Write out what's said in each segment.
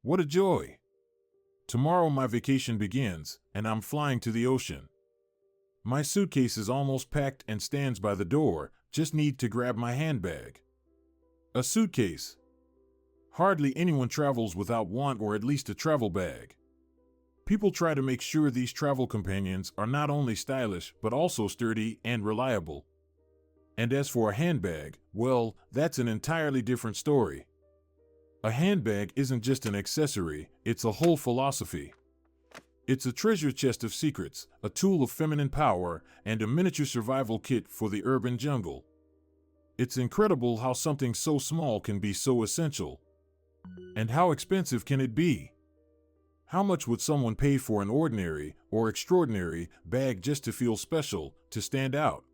What a joy! Tomorrow my vacation begins, and I'm flying to the ocean. My suitcase is almost packed and stands by the door, just need to grab my handbag. A suitcase. Hardly anyone travels without one or at least a travel bag. People try to make sure these travel companions are not only stylish but also sturdy and reliable. And as for a handbag, well, that's an entirely different story. A handbag isn't just an accessory, it's a whole philosophy. It's a treasure chest of secrets, a tool of feminine power, and a miniature survival kit for the urban jungle. It's incredible how something so small can be so essential. And how expensive can it be? How much would someone pay for an ordinary or extraordinary bag just to feel special, to stand out?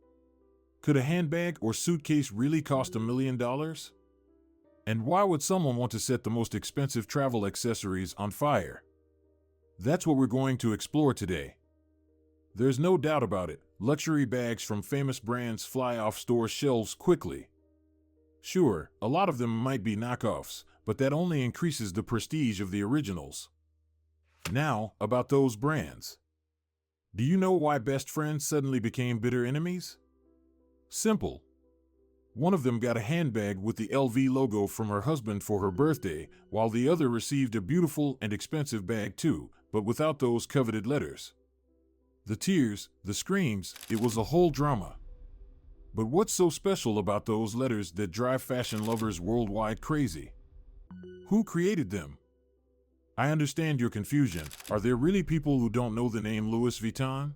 Could a handbag or suitcase really cost $1 million? And why would someone want to set the most expensive travel accessories on fire? That's what we're going to explore today. There's no doubt about it, luxury bags from famous brands fly off store shelves quickly. Sure, a lot of them might be knockoffs, but that only increases the prestige of the originals. Now, about those brands. Do you know why best friends suddenly became bitter enemies? Simple. One of them got a handbag with the LV logo from her husband for her birthday, while the other received a beautiful and expensive bag too, but without those coveted letters. The tears, the screams, it was a whole drama. But what's so special about those letters that drive fashion lovers worldwide crazy? Who created them? I understand your confusion. Are there really people who don't know the name Louis Vuitton?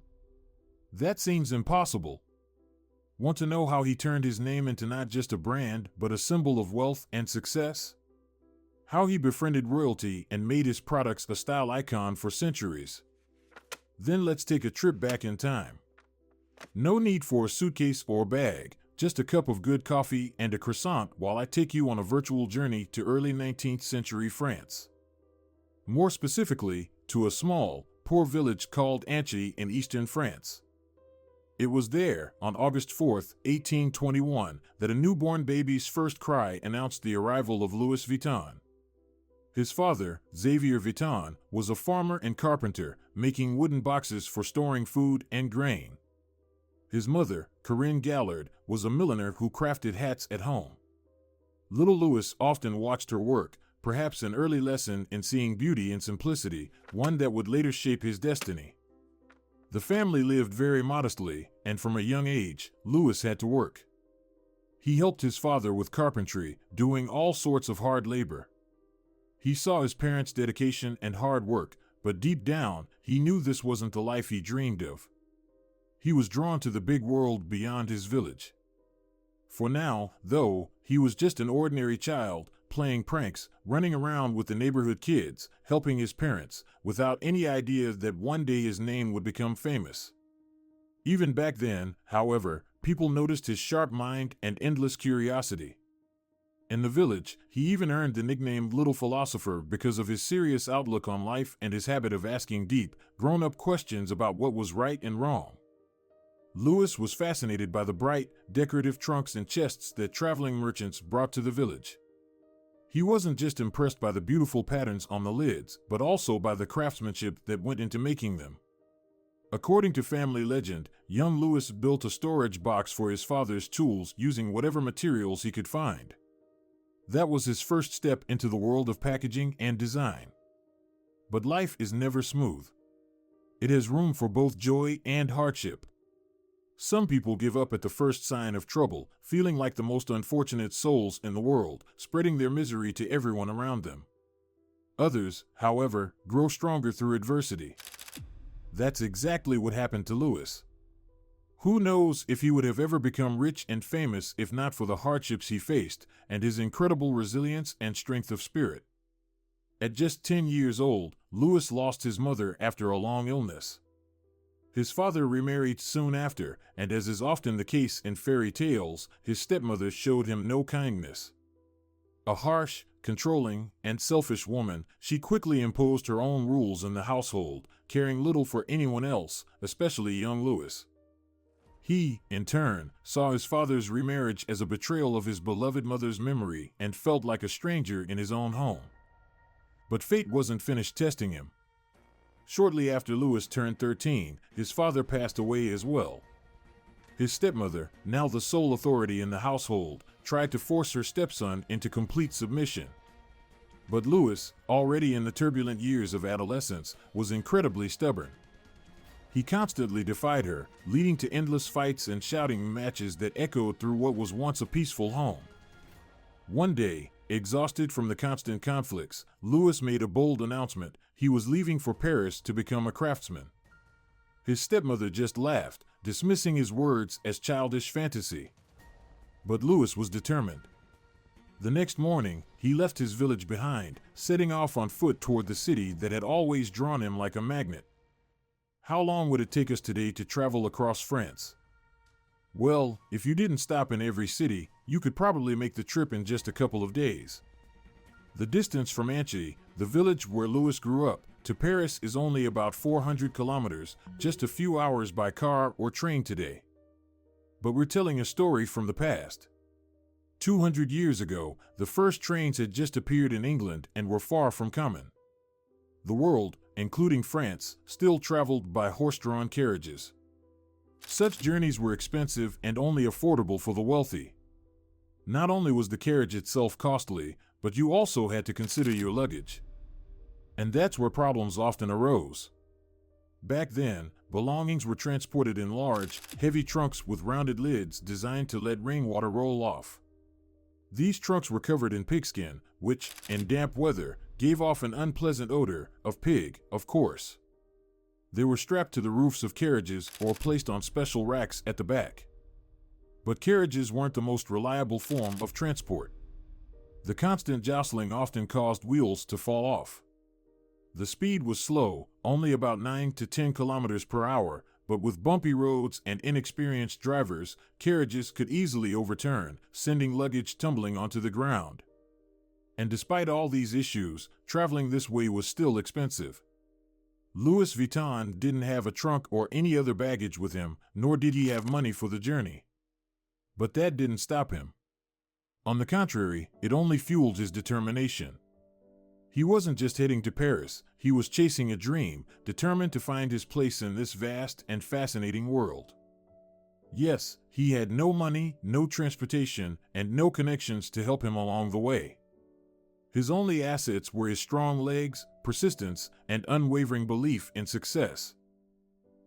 That seems impossible. Want to know how he turned his name into not just a brand, but a symbol of wealth and success? How he befriended royalty and made his products a style icon for centuries? Then let's take a trip back in time. No need for a suitcase or bag, just a cup of good coffee and a croissant while I take you on a virtual journey to early 19th century France. More specifically, to a small, poor village called Anchy in eastern France. It was there, on August 4, 1821, that a newborn baby's first cry announced the arrival of Louis Vuitton. His father, Xavier Vuitton, was a farmer and carpenter, making wooden boxes for storing food and grain. His mother, Corinne Gallard, was a milliner who crafted hats at home. Little Louis often watched her work, perhaps an early lesson in seeing beauty in simplicity, one that would later shape his destiny. The family lived very modestly, and from a young age, Louis had to work. He helped his father with carpentry, doing all sorts of hard labor. He saw his parents' dedication and hard work, but deep down, he knew this wasn't the life he dreamed of. He was drawn to the big world beyond his village. For now, though, he was just an ordinary child, playing pranks, running around with the neighborhood kids, helping his parents, without any idea that one day his name would become famous. Even back then, however, people noticed his sharp mind and endless curiosity. In the village, he even earned the nickname Little Philosopher because of his serious outlook on life and his habit of asking deep, grown-up questions about what was right and wrong. Louis was fascinated by the bright, decorative trunks and chests that traveling merchants brought to the village. He wasn't just impressed by the beautiful patterns on the lids, but also by the craftsmanship that went into making them. According to family legend, young Louis built a storage box for his father's tools using whatever materials he could find. That was his first step into the world of packaging and design. But life is never smooth. It has room for both joy and hardship. Some people give up at the first sign of trouble, feeling like the most unfortunate souls in the world, spreading their misery to everyone around them. Others, however, grow stronger through adversity. That's exactly what happened to Louis. Who knows if he would have ever become rich and famous if not for the hardships he faced and his incredible resilience and strength of spirit. At just 10 years old, Louis lost his mother after a long illness. His father remarried soon after, and as is often the case in fairy tales, his stepmother showed him no kindness. A harsh, controlling, and selfish woman, she quickly imposed her own rules in the household, caring little for anyone else, especially young Louis. He, in turn, saw his father's remarriage as a betrayal of his beloved mother's memory and felt like a stranger in his own home. But fate wasn't finished testing him. Shortly after Louis turned 13, his father passed away as well. His stepmother, now the sole authority in the household, tried to force her stepson into complete submission. But Louis, already in the turbulent years of adolescence, was incredibly stubborn. He constantly defied her, leading to endless fights and shouting matches that echoed through what was once a peaceful home. One day, exhausted from the constant conflicts, Louis made a bold announcement: he was leaving for Paris to become a craftsman. His stepmother just laughed, dismissing his words as childish fantasy. But Louis was determined. The next morning, he left his village behind, setting off on foot toward the city that had always drawn him like a magnet. How long would it take us today to travel across France? Well, if you didn't stop in every city, you could probably make the trip in just a couple of days. The distance from Anchy, the village where Louis grew up, to Paris is only about 400 kilometers, just a few hours by car or train today. But we're telling a story from the past. 200 years ago, the first trains had just appeared in England and were far from common. The world, including France, still traveled by horse-drawn carriages. Such journeys were expensive and only affordable for the wealthy. Not only was the carriage itself costly, but you also had to consider your luggage. And that's where problems often arose. Back then, belongings were transported in large, heavy trunks with rounded lids designed to let rainwater roll off. These trunks were covered in pigskin, which, in damp weather, gave off an unpleasant odor of pig, of course. They were strapped to the roofs of carriages or placed on special racks at the back. But carriages weren't the most reliable form of transport. The constant jostling often caused wheels to fall off. The speed was slow, only about 9 to 10 kilometers per hour, but with bumpy roads and inexperienced drivers, carriages could easily overturn, sending luggage tumbling onto the ground. And despite all these issues, traveling this way was still expensive. Louis Vuitton didn't have a trunk or any other baggage with him, nor did he have money for the journey. But that didn't stop him. On the contrary, it only fueled his determination. He wasn't just heading to Paris, he was chasing a dream, determined to find his place in this vast and fascinating world. Yes, he had no money, no transportation, and no connections to help him along the way. His only assets were his strong legs, persistence, and unwavering belief in success.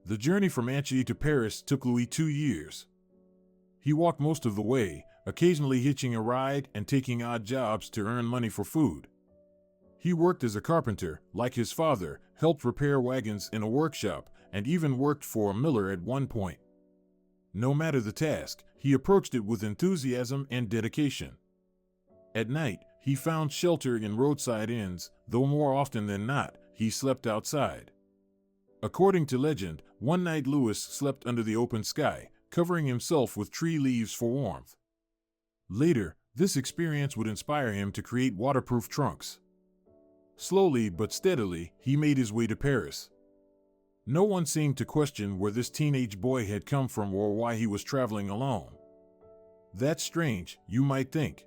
The journey from Anchy to Paris took Louis 2 years. He walked most of the way, occasionally hitching a ride and taking odd jobs to earn money for food. He worked as a carpenter, like his father, helped repair wagons in a workshop, and even worked for a miller at one point. No matter the task, he approached it with enthusiasm and dedication. At night, he found shelter in roadside inns, though more often than not, he slept outside. According to legend, one night Louis slept under the open sky, covering himself with tree leaves for warmth. Later, this experience would inspire him to create waterproof trunks. Slowly but steadily, he made his way to Paris. No one seemed to question where this teenage boy had come from or why he was traveling alone. That's strange, you might think.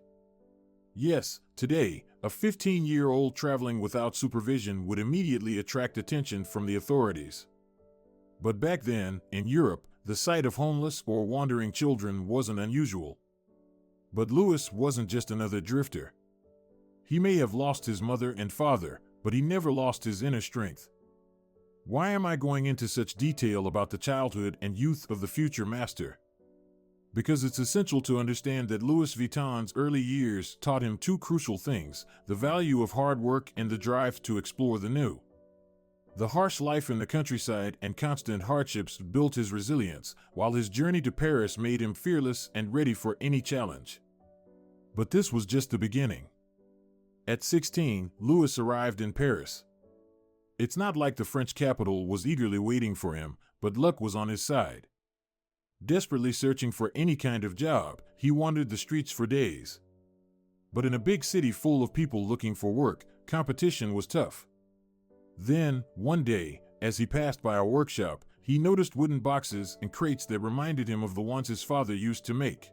Yes, today, a 15-year-old traveling without supervision would immediately attract attention from the authorities. But back then, in Europe, the sight of homeless or wandering children wasn't unusual. But Louis wasn't just another drifter. He may have lost his mother and father, but he never lost his inner strength. Why am I going into such detail about the childhood and youth of the future master? Because it's essential to understand that Louis Vuitton's early years taught him two crucial things: the value of hard work and the drive to explore the new. The harsh life in the countryside and constant hardships built his resilience, while his journey to Paris made him fearless and ready for any challenge. But this was just the beginning. At 16, Louis arrived in Paris. It's not like the French capital was eagerly waiting for him, but luck was on his side. Desperately searching for any kind of job, he wandered the streets for days. But in a big city full of people looking for work, competition was tough. Then, one day, as he passed by a workshop, he noticed wooden boxes and crates that reminded him of the ones his father used to make.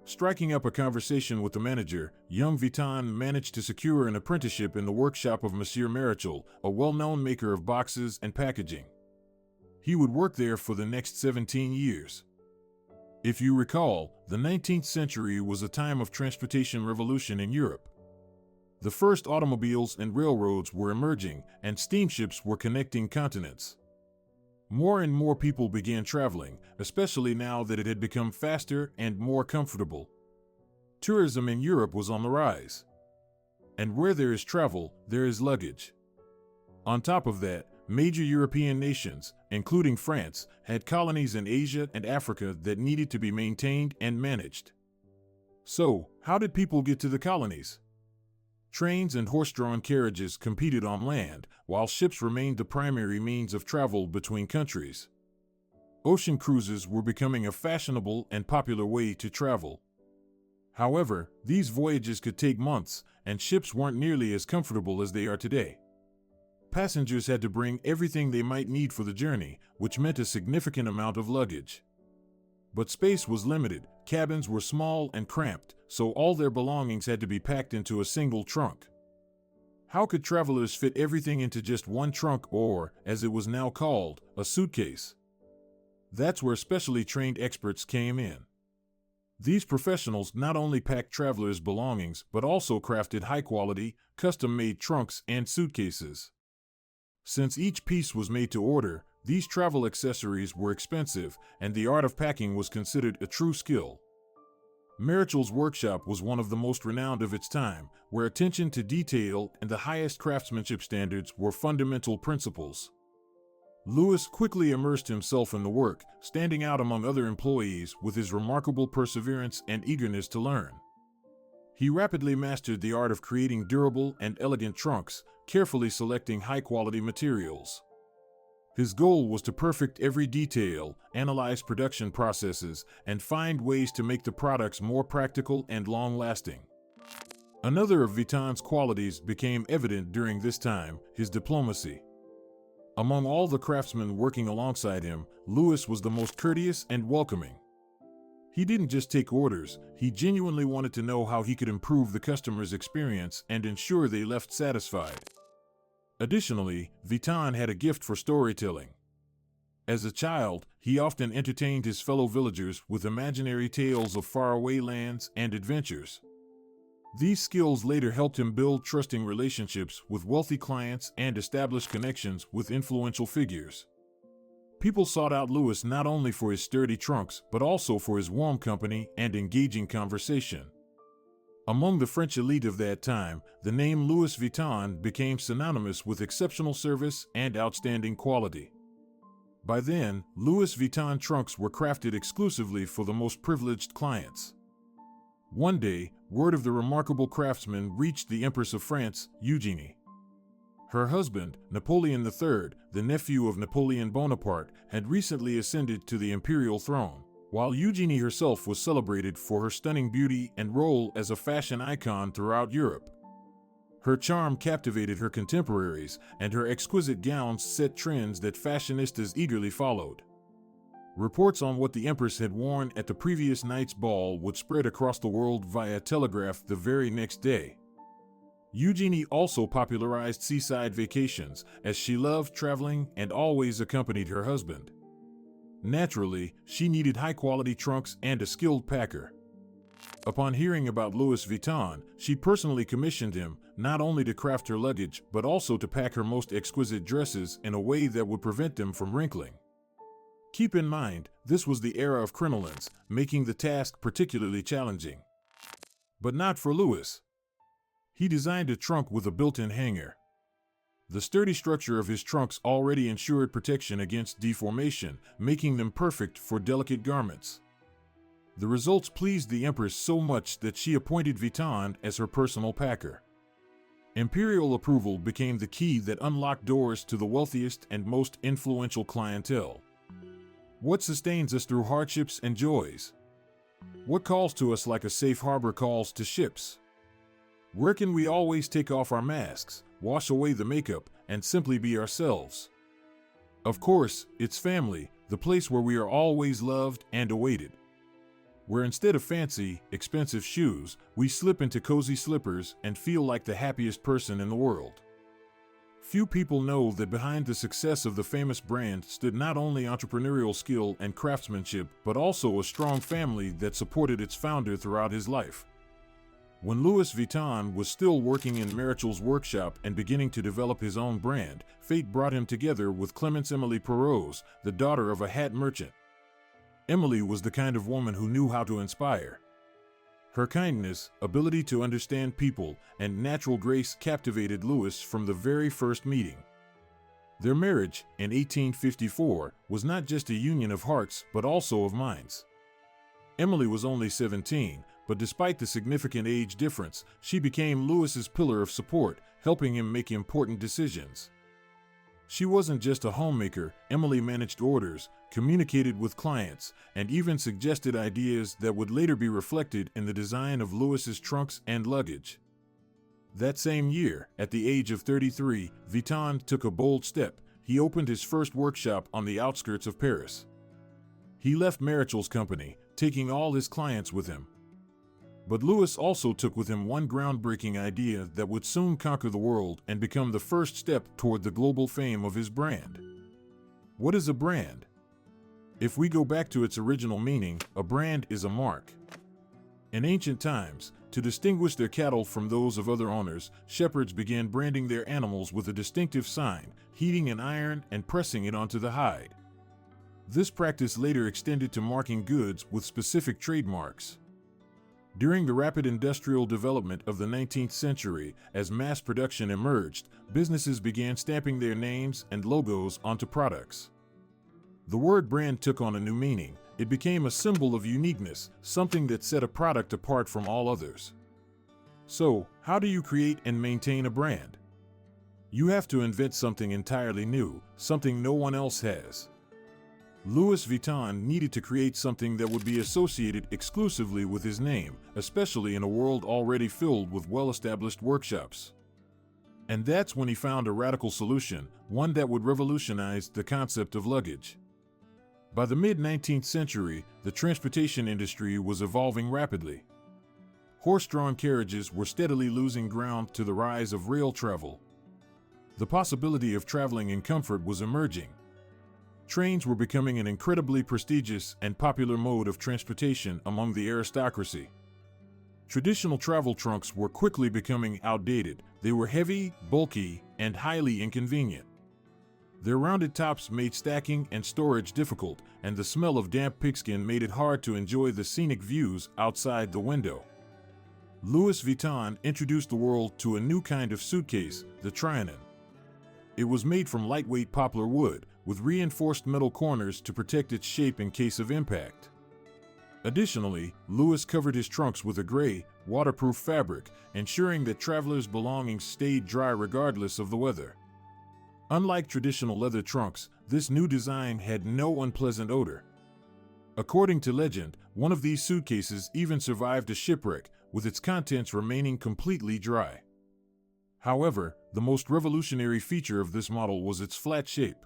Striking up a conversation with the manager, young Vuitton managed to secure an apprenticeship in the workshop of Monsieur Marichal, a well-known maker of boxes and packaging. He would work there for the next 17 years. If you recall, the 19th century was a time of transportation revolution in Europe. The first automobiles and railroads were emerging, and steamships were connecting continents. More and more people began traveling, especially now that it had become faster and more comfortable. Tourism in Europe was on the rise. And where there is travel, there is luggage. On top of that, major European nations, including France, had colonies in Asia and Africa that needed to be maintained and managed. So, how did people get to the colonies? Trains and horse-drawn carriages competed on land, while ships remained the primary means of travel between countries. Ocean cruises were becoming a fashionable and popular way to travel. However, these voyages could take months, and ships weren't nearly as comfortable as they are today. Passengers had to bring everything they might need for the journey, which meant a significant amount of luggage. But space was limited, cabins were small and cramped, so all their belongings had to be packed into a single trunk. How could travelers fit everything into just one trunk or, as it was now called, a suitcase? That's where specially trained experts came in. These professionals not only packed travelers' belongings but also crafted high-quality, custom-made trunks and suitcases. Since each piece was made to order, these travel accessories were expensive, and the art of packing was considered a true skill. Marichal's workshop was one of the most renowned of its time, where attention to detail and the highest craftsmanship standards were fundamental principles. Louis quickly immersed himself in the work, standing out among other employees with his remarkable perseverance and eagerness to learn. He rapidly mastered the art of creating durable and elegant trunks, carefully selecting high-quality materials. His goal was to perfect every detail, analyze production processes, and find ways to make the products more practical and long-lasting. Another of Vuitton's qualities became evident during this time, his diplomacy. Among all the craftsmen working alongside him, Louis was the most courteous and welcoming. He didn't just take orders, he genuinely wanted to know how he could improve the customer's experience and ensure they left satisfied. Additionally, Vuitton had a gift for storytelling. As a child, he often entertained his fellow villagers with imaginary tales of faraway lands and adventures. These skills later helped him build trusting relationships with wealthy clients and establish connections with influential figures. People sought out Louis not only for his sturdy trunks, but also for his warm company and engaging conversation. Among the French elite of that time, the name Louis Vuitton became synonymous with exceptional service and outstanding quality. By then, Louis Vuitton trunks were crafted exclusively for the most privileged clients. One day, word of the remarkable craftsman reached the Empress of France, Eugénie. Her husband, Napoleon III, the nephew of Napoleon Bonaparte, had recently ascended to the imperial throne, while Eugénie herself was celebrated for her stunning beauty and role as a fashion icon throughout Europe. Her charm captivated her contemporaries, and her exquisite gowns set trends that fashionistas eagerly followed. Reports on what the Empress had worn at the previous night's ball would spread across the world via telegraph the very next day. Eugénie also popularized seaside vacations, as she loved traveling and always accompanied her husband. Naturally, she needed high-quality trunks and a skilled packer. Upon hearing about Louis Vuitton, she personally commissioned him not only to craft her luggage but also to pack her most exquisite dresses in a way that would prevent them from wrinkling. Keep in mind, this was the era of crinolines, making the task particularly challenging. But not for Louis. He designed a trunk with a built-in hanger. The sturdy structure of his trunks already ensured protection against deformation, making them perfect for delicate garments. The results pleased the Empress so much that she appointed Vuitton as her personal packer. Imperial approval became the key that unlocked doors to the wealthiest and most influential clientele. What sustains us through hardships and joys? What calls to us like a safe harbor calls to ships? Where can we always take off our masks, wash away the makeup, and simply be ourselves? Of course, it's family, the place where we are always loved and awaited. where instead of fancy, expensive shoes, we slip into cozy slippers and feel like the happiest person in the world. Few people know that behind the success of the famous brand stood not only entrepreneurial skill and craftsmanship, but also a strong family that supported its founder throughout his life. When Louis Vuitton was still working in Marichel's workshop and beginning to develop his own brand, fate brought him together with Clemence Emily Perrose, the daughter of a hat merchant. Emily was the kind of woman who knew how to inspire. Her kindness, ability to understand people, and natural grace captivated Louis from the very first meeting. Their marriage, in 1854, was not just a union of hearts but also of minds. Emily was only 17, but despite the significant age difference, she became Louis's pillar of support, helping him make important decisions. She wasn't just a homemaker. Emily managed orders, communicated with clients, and even suggested ideas that would later be reflected in the design of Louis's trunks and luggage. That same year, at the age of 33, Vuitton took a bold step. He opened his first workshop on the outskirts of Paris. He left Marichel's company, taking all his clients with him. But Louis also took with him one groundbreaking idea that would soon conquer the world and become the first step toward the global fame of his brand. What is a brand? If we go back to its original meaning, a brand is a mark. In ancient times, to distinguish their cattle from those of other owners, shepherds began branding their animals with a distinctive sign, heating an iron and pressing it onto the hide. This practice later extended to marking goods with specific trademarks. During the rapid industrial development of the 19th century, as mass production emerged, businesses began stamping their names and logos onto products. The word brand took on a new meaning. It became a symbol of uniqueness, something that set a product apart from all others. So, how do you create and maintain a brand? You have to invent something entirely new, something no one else has. Louis Vuitton needed to create something that would be associated exclusively with his name, especially in a world already filled with well-established workshops. And that's when he found a radical solution, one that would revolutionize the concept of luggage. By the mid-19th century, the transportation industry was evolving rapidly. Horse-drawn carriages were steadily losing ground to the rise of rail travel. The possibility of traveling in comfort was emerging. Trains were becoming an incredibly prestigious and popular mode of transportation among the aristocracy. Traditional travel trunks were quickly becoming outdated. They were heavy, bulky, and highly inconvenient. Their rounded tops made stacking and storage difficult, and the smell of damp pigskin made it hard to enjoy the scenic views outside the window. Louis Vuitton introduced the world to a new kind of suitcase, the Trianon. It was made from lightweight poplar wood, with reinforced metal corners to protect its shape in case of impact. Additionally, Louis covered his trunks with a gray, waterproof fabric, ensuring that travelers' belongings stayed dry regardless of the weather. Unlike traditional leather trunks, this new design had no unpleasant odor. According to legend, one of these suitcases even survived a shipwreck, with its contents remaining completely dry. However, the most revolutionary feature of this model was its flat shape.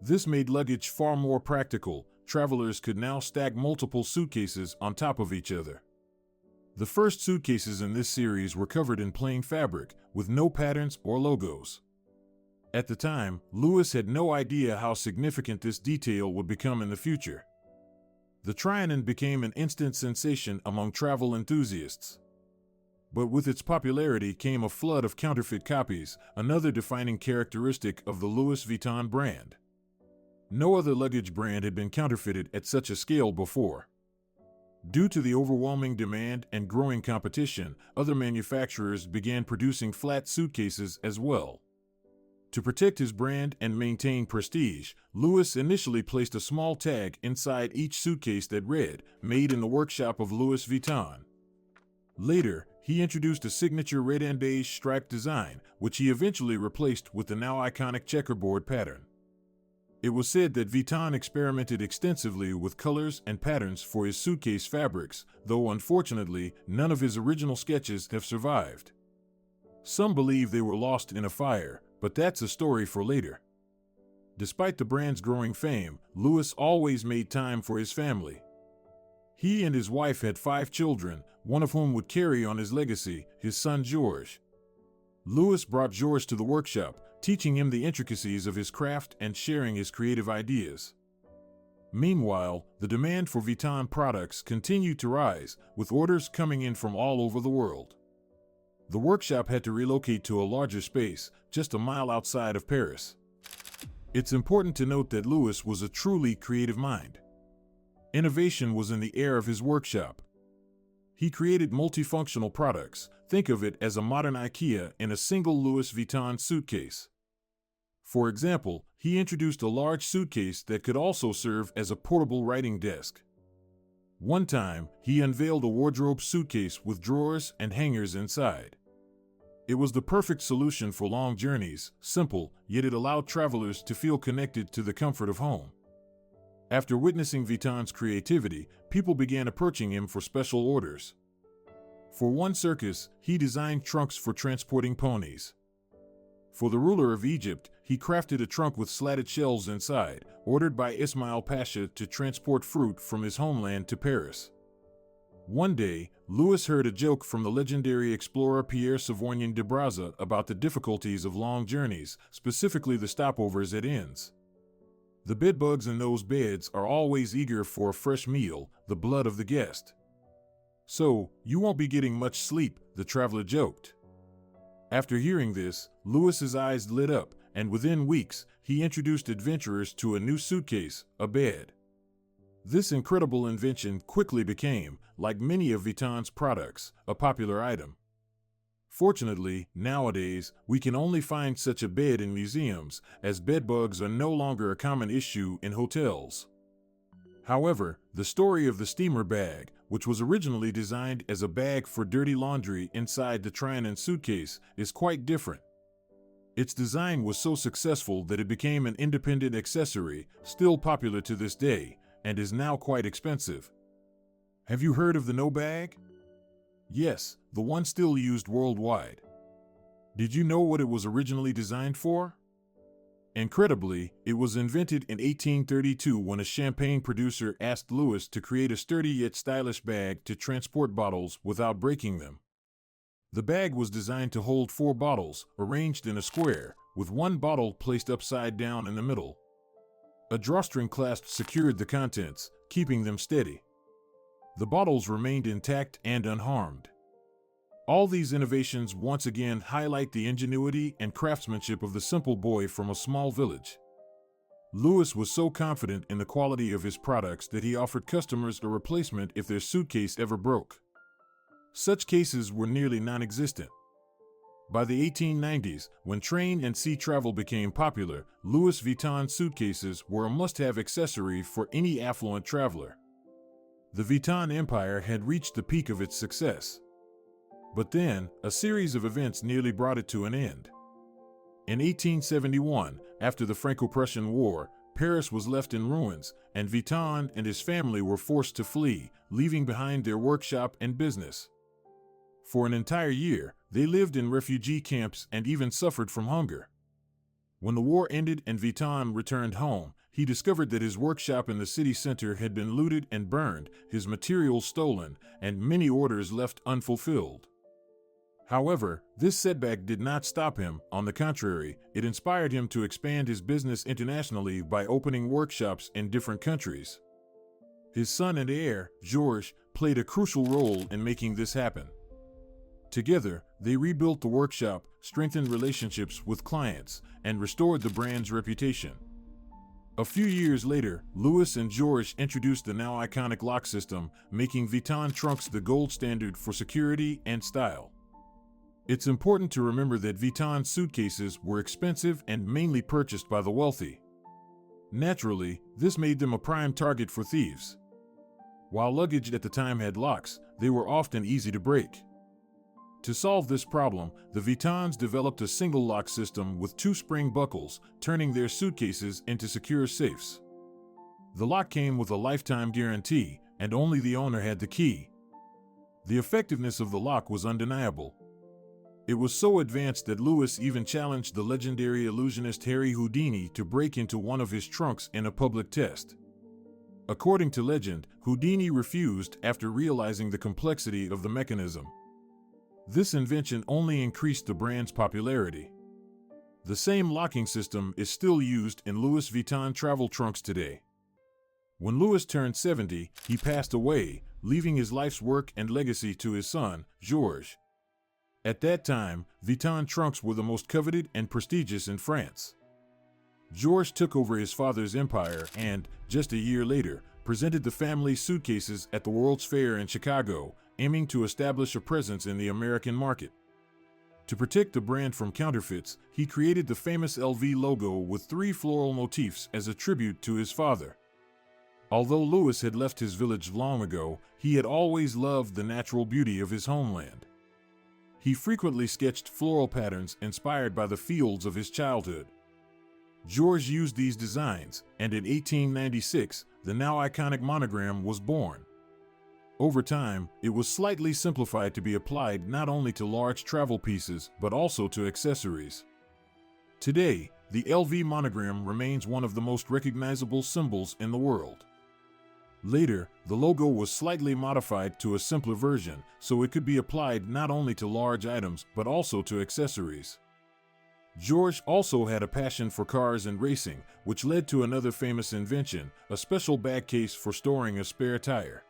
This made luggage far more practical. Travelers could now stack multiple suitcases on top of each other. The first suitcases in this series were covered in plain fabric, with no patterns or logos. At the time, Louis had no idea how significant this detail would become in the future. The Trianon became an instant sensation among travel enthusiasts. But with its popularity came a flood of counterfeit copies, another defining characteristic of the Louis Vuitton brand. No other luggage brand had been counterfeited at such a scale before. Due to the overwhelming demand and growing competition, other manufacturers began producing flat suitcases as well. To protect his brand and maintain prestige, Louis initially placed a small tag inside each suitcase that read, "Made in the workshop of Louis Vuitton." Later, he introduced a signature red and beige striped design, which he eventually replaced with the now iconic checkerboard pattern. It was said that Vuitton experimented extensively with colors and patterns for his suitcase fabrics, though unfortunately, none of his original sketches have survived. Some believe they were lost in a fire, but that's a story for later. Despite the brand's growing fame, Louis always made time for his family. He and his wife had 5 children, one of whom would carry on his legacy, his son Georges. Louis brought Georges to the workshop, teaching him the intricacies of his craft and sharing his creative ideas. Meanwhile, the demand for Vuitton products continued to rise, with orders coming in from all over the world. The workshop had to relocate to a larger space, just a mile outside of Paris. It's important to note that Louis was a truly creative mind. Innovation was in the air of his workshop. He created multifunctional products. Think of it as a modern IKEA in a single Louis Vuitton suitcase. For example, he introduced a large suitcase that could also serve as a portable writing desk. One time, he unveiled a wardrobe suitcase with drawers and hangers inside. It was the perfect solution for long journeys, simple, yet it allowed travelers to feel connected to the comfort of home. After witnessing Vuitton's creativity, people began approaching him for special orders. For one circus, he designed trunks for transporting ponies. For the ruler of Egypt, he crafted a trunk with slatted shelves inside, ordered by Ismail Pasha to transport fruit from his homeland to Paris. One day, Louis heard a joke from the legendary explorer Pierre Sévigné de Brazza about the difficulties of long journeys, specifically the stopovers at inns. The bedbugs in those beds are always eager for a fresh meal, the blood of the guest. So, you won't be getting much sleep, the traveler joked. After hearing this, Louis's eyes lit up, and within weeks, he introduced adventurers to a new suitcase, a bed. This incredible invention quickly became, like many of Vuitton's products, a popular item. Fortunately, nowadays, we can only find such a bed in museums, as bedbugs are no longer a common issue in hotels. However, the story of the steamer bag, which was originally designed as a bag for dirty laundry inside the Trianon suitcase, is quite different. Its design was so successful that it became an independent accessory, still popular to this day, and is now quite expensive. Have you heard of the No bag? Yes, the one still used worldwide. Did you know what it was originally designed for? Incredibly, it was invented in 1832 when a champagne producer asked Louis to create a sturdy yet stylish bag to transport bottles without breaking them. The bag was designed to hold 4 bottles, arranged in a square, with one bottle placed upside down in the middle. A drawstring clasp secured the contents, keeping them steady. The bottles remained intact and unharmed. All these innovations once again highlight the ingenuity and craftsmanship of the simple boy from a small village. Louis was so confident in the quality of his products that he offered customers a replacement if their suitcase ever broke. Such cases were nearly non-existent. By the 1890s, when train and sea travel became popular, Louis Vuitton suitcases were a must-have accessory for any affluent traveler. The Vuitton empire had reached the peak of its success. But then, a series of events nearly brought it to an end. In 1871, after the Franco-Prussian War, Paris was left in ruins, and Vuitton and his family were forced to flee, leaving behind their workshop and business. For an entire year, they lived in refugee camps and even suffered from hunger. When the war ended and Vuitton returned home, he discovered that his workshop in the city center had been looted and burned, his materials stolen, and many orders left unfulfilled. However, this setback did not stop him. On the contrary, it inspired him to expand his business internationally by opening workshops in different countries. His son and heir, Georges, played a crucial role in making this happen. Together, they rebuilt the workshop, strengthened relationships with clients, and restored the brand's reputation. A few years later, Louis and Georges introduced the now iconic lock system, making Vuitton trunks the gold standard for security and style. It's important to remember that Vuitton suitcases were expensive and mainly purchased by the wealthy. Naturally, this made them a prime target for thieves. While luggage at the time had locks, they were often easy to break. To solve this problem, the Vuittons developed a single lock system with 2 spring buckles, turning their suitcases into secure safes. The lock came with a lifetime guarantee, and only the owner had the key. The effectiveness of the lock was undeniable. It was so advanced that Louis even challenged the legendary illusionist Harry Houdini to break into one of his trunks in a public test. According to legend, Houdini refused after realizing the complexity of the mechanism. This invention only increased the brand's popularity. The same locking system is still used in Louis Vuitton travel trunks today. When Louis turned 70, he passed away, leaving his life's work and legacy to his son, Georges. At that time, Vuitton trunks were the most coveted and prestigious in France. Georges took over his father's empire and, just a year later, presented the family's suitcases at the World's Fair in Chicago, aiming to establish a presence in the American market. To protect the brand from counterfeits, he created the famous LV logo with 3 floral motifs as a tribute to his father. Although Louis had left his village long ago, he had always loved the natural beauty of his homeland. He frequently sketched floral patterns inspired by the fields of his childhood. Georges used these designs, and in 1896, the now iconic monogram was born. Over time, it was slightly simplified to be applied not only to large travel pieces, but also to accessories. Today, the LV monogram remains one of the most recognizable symbols in the world. Later, the logo was slightly modified to a simpler version, so it could be applied not only to large items, but also to accessories. Georges also had a passion for cars and racing, which led to another famous invention, a special bag case for storing a spare tire.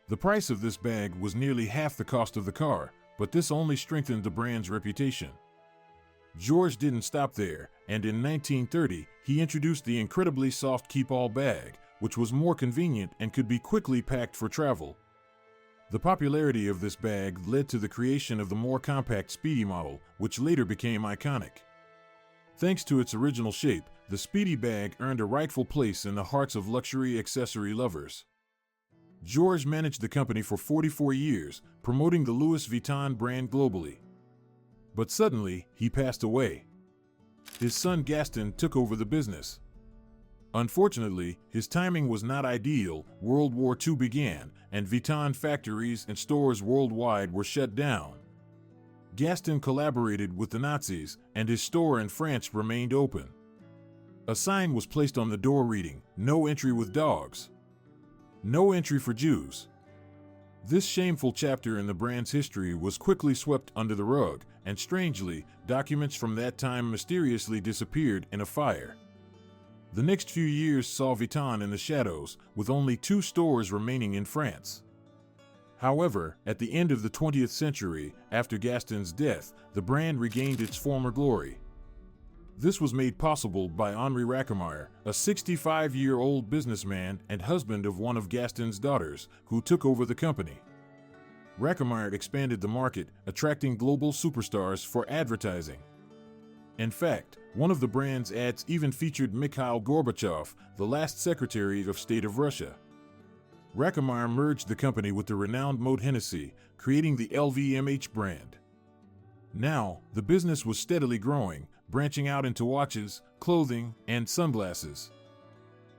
The price of this bag was nearly half the cost of the car, but this only strengthened the brand's reputation. Georges didn't stop there, and in 1930, he introduced the incredibly soft keep-all bag, which was more convenient and could be quickly packed for travel. The popularity of this bag led to the creation of the more compact Speedy model, which later became iconic. Thanks to its original shape, the Speedy bag earned a rightful place in the hearts of luxury accessory lovers. Georges managed the company for 44 years, promoting the Louis Vuitton brand globally. But suddenly, he passed away. His son Gaston took over the business. Unfortunately, his timing was not ideal. World War II began, and Vuitton factories and stores worldwide were shut down. Gaston collaborated with the Nazis, and his store in France remained open. A sign was placed on the door reading, "No entry with dogs. No entry for Jews." This shameful chapter in the brand's history was quickly swept under the rug, and strangely, documents from that time mysteriously disappeared in a fire. The next few years saw Vuitton in the shadows, with only 2 stores remaining in France. However, at the end of the 20th century, after Gaston's death, the brand regained its former glory. This was made possible by Henri Racquemire, a 65-year-old businessman and husband of one of Gaston's daughters, who took over the company. Racquemire expanded the market, attracting global superstars for advertising. In fact, one of the brand's ads even featured Mikhail Gorbachev, the last Secretary of State of Russia. Racquemire merged the company with the renowned Moët Hennessy, creating the LVMH brand. Now, the business was steadily growing, branching out into watches, clothing, and sunglasses.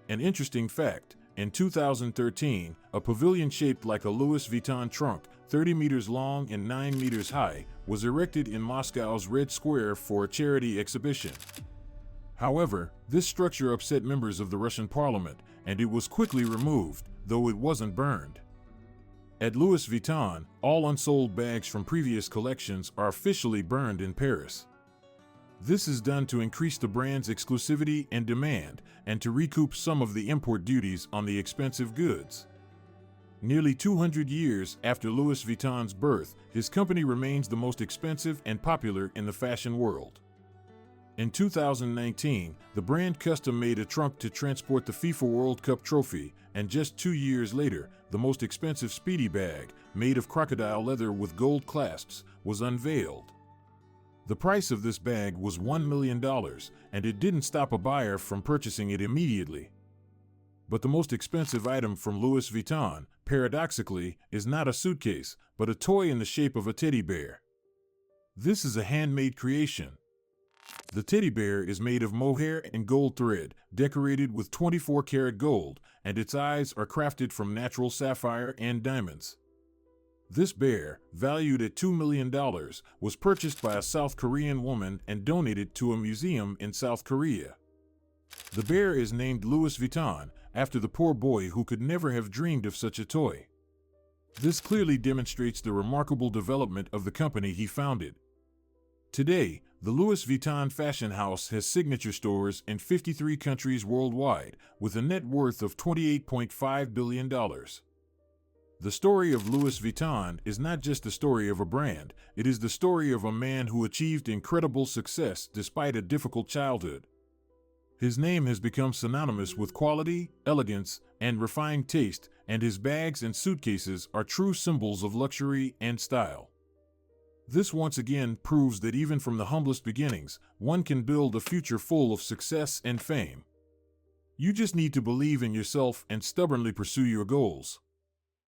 An interesting fact, in 2013, a pavilion shaped like a Louis Vuitton trunk, 30 meters long and 9 meters high, was erected in Moscow's Red Square for a charity exhibition. However, this structure upset members of the Russian parliament, and it was quickly removed, though it wasn't burned. At Louis Vuitton, all unsold bags from previous collections are officially burned in Paris. This is done to increase the brand's exclusivity and demand, and to recoup some of the import duties on the expensive goods. Nearly 200 years after Louis Vuitton's birth, his company remains the most expensive and popular in the fashion world. In 2019, the brand custom-made a trunk to transport the FIFA World Cup trophy, and just 2 years later, the most expensive Speedy bag, made of crocodile leather with gold clasps, was unveiled. The price of this bag was $1 million, and it didn't stop a buyer from purchasing it immediately. But the most expensive item from Louis Vuitton, paradoxically, is not a suitcase, but a toy in the shape of a teddy bear. This is a handmade creation. The teddy bear is made of mohair and gold thread, decorated with 24-karat gold, and its eyes are crafted from natural sapphire and diamonds. This bear, valued at $2 million, was purchased by a South Korean woman and donated to a museum in South Korea. The bear is named Louis Vuitton, after the poor boy who could never have dreamed of such a toy. This clearly demonstrates the remarkable development of the company he founded. Today, the Louis Vuitton fashion house has signature stores in 53 countries worldwide, with a net worth of $28.5 billion. The story of Louis Vuitton is not just the story of a brand, it is the story of a man who achieved incredible success despite a difficult childhood. His name has become synonymous with quality, elegance, and refined taste, and his bags and suitcases are true symbols of luxury and style. This once again proves that even from the humblest beginnings, one can build a future full of success and fame. You just need to believe in yourself and stubbornly pursue your goals.